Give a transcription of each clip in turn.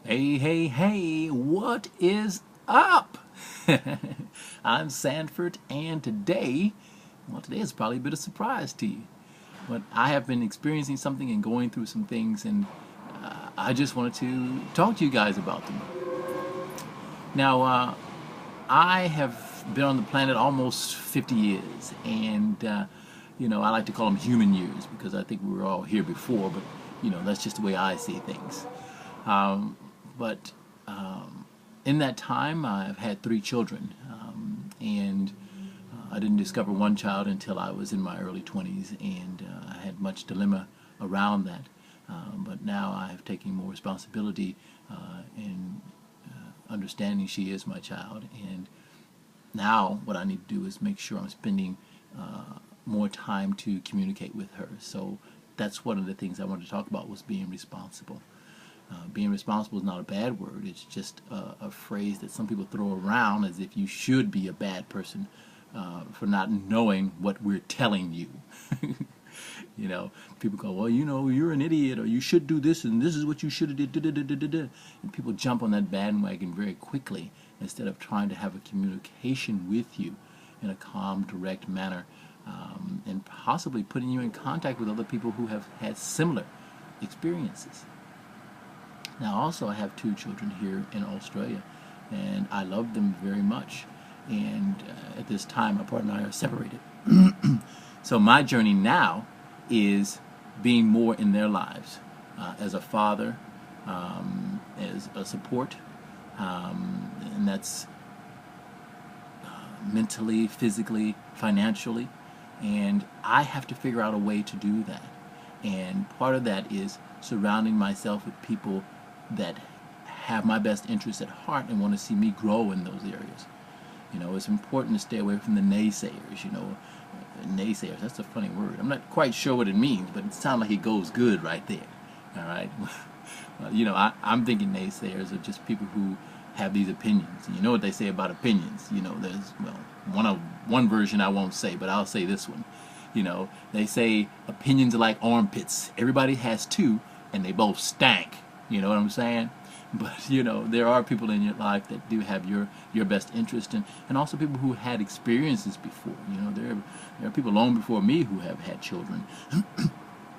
Hey, hey, hey, what is up? I'm Sanford, and today is probably a bit of surprise to you. But I have been experiencing something and going through some things, and I just wanted to talk to you guys about them. Now, I have been on the planet almost 50 years, and I like to call them human years because I think we were all here before, but that's just the way I see things. But in that time, I've had three children, and I didn't discover one child until I was in my early 20s, and I had much dilemma around that. But now I have taken more responsibility in understanding she is my child, and now what I need to do is make sure I'm spending more time to communicate with her. So that's one of the things I wanted to talk about, was being responsible. Being responsible is not a bad word. It's just a phrase that some people throw around as if you should be a bad person for not knowing what we're telling you. People go, well, you're an idiot, or you should do this, and this is what you should have did. Da, da, da, da, da, da. And people jump on that bandwagon very quickly instead of trying to have a communication with you in a calm, direct manner, and possibly putting you in contact with other people who have had similar experiences. Now, also, I have two children here in Australia, and I love them very much. And at this time, my partner and I are separated. So my journey now is being more in their lives as a father, as a support, and that's mentally, physically, financially. And I have to figure out a way to do that. And part of that is surrounding myself with people that have my best interests at heart and want to see me grow in those areas. It's important to stay away from the naysayers. Naysayers, that's a funny word. I'm not quite sure what it means, but it sounds like it goes good right there. All right. I'm thinking naysayers are just people who have these opinions. And you know what they say about opinions. There's, one version I won't say, but I'll say this one. They say opinions are like armpits. Everybody has two, and they both stank. You know what I'm saying? But there are people in your life that do have your best interest, and also people who had experiences before. There are people long before me who have had children.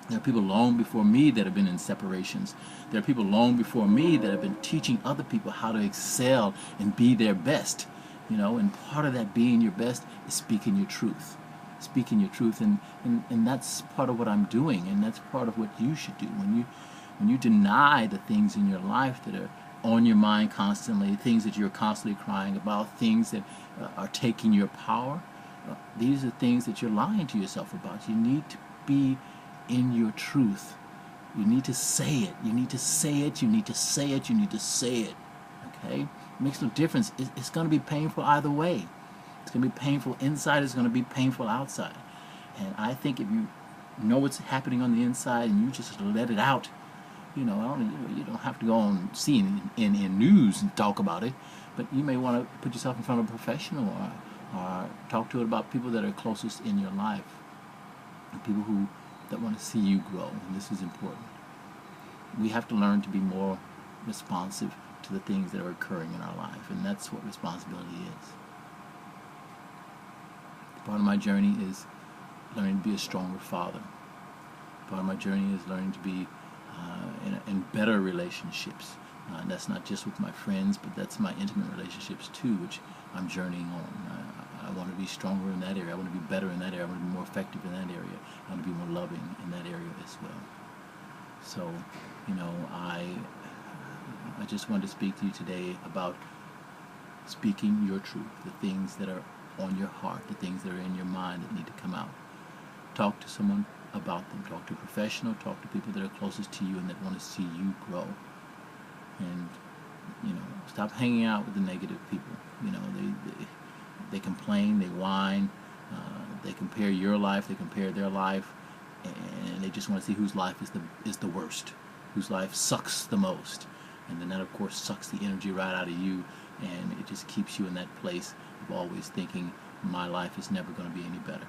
There are people long before me that have been in separations. There are people long before me that have been teaching other people how to excel and be their best. And part of that being your best is speaking your truth. Speaking your truth, and that's part of what I'm doing, and that's part of what you should do. When you deny the things in your life that are on your mind constantly, things that you're constantly crying about, things that are taking your power, these are things that you're lying to yourself about. You need to be in your truth. You need to say it. You need to say it. You need to say it. You need to say it. Okay? It makes no difference. It's going to be painful either way. It's going to be painful inside. It's going to be painful outside. And I think if you know what's happening on the inside and you just let it out, you don't have to go on in news and talk about it, but you may want to put yourself in front of a professional, or talk to it about people that are closest in your life, and people that want to see you grow. And this is important. We have to learn to be more responsive to the things that are occurring in our life, and that's what responsibility is. Part of my journey is learning to be a stronger father. Part of my journey is learning to be in better relationships. And that's not just with my friends, but that's my intimate relationships too, which I'm journeying on. I want to be stronger in that area. I want to be better in that area. I want to be more effective in that area. I want to be more loving in that area as well. So, I just wanted to speak to you today about speaking your truth, the things that are on your heart, the things that are in your mind that need to come out. Talk to someone about them. Talk to a professional. Talk to people that are closest to you and that want to see you grow. And stop hanging out with the negative people. They complain, they whine, they compare your life, they compare their life, and they just want to see whose life is the worst, whose life sucks the most. And then that, of course, sucks the energy right out of you, and it just keeps you in that place of always thinking, my life is never going to be any better.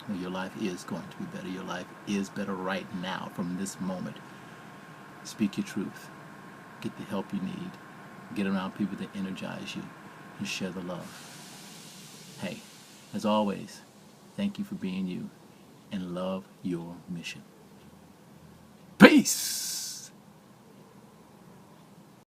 Well, your life is going to be better. Your life is better right now, from this moment. Speak your truth. get the help you need, get around people that energize you, and share the love. Hey, as always, thank you for being you, and love your mission. Peace!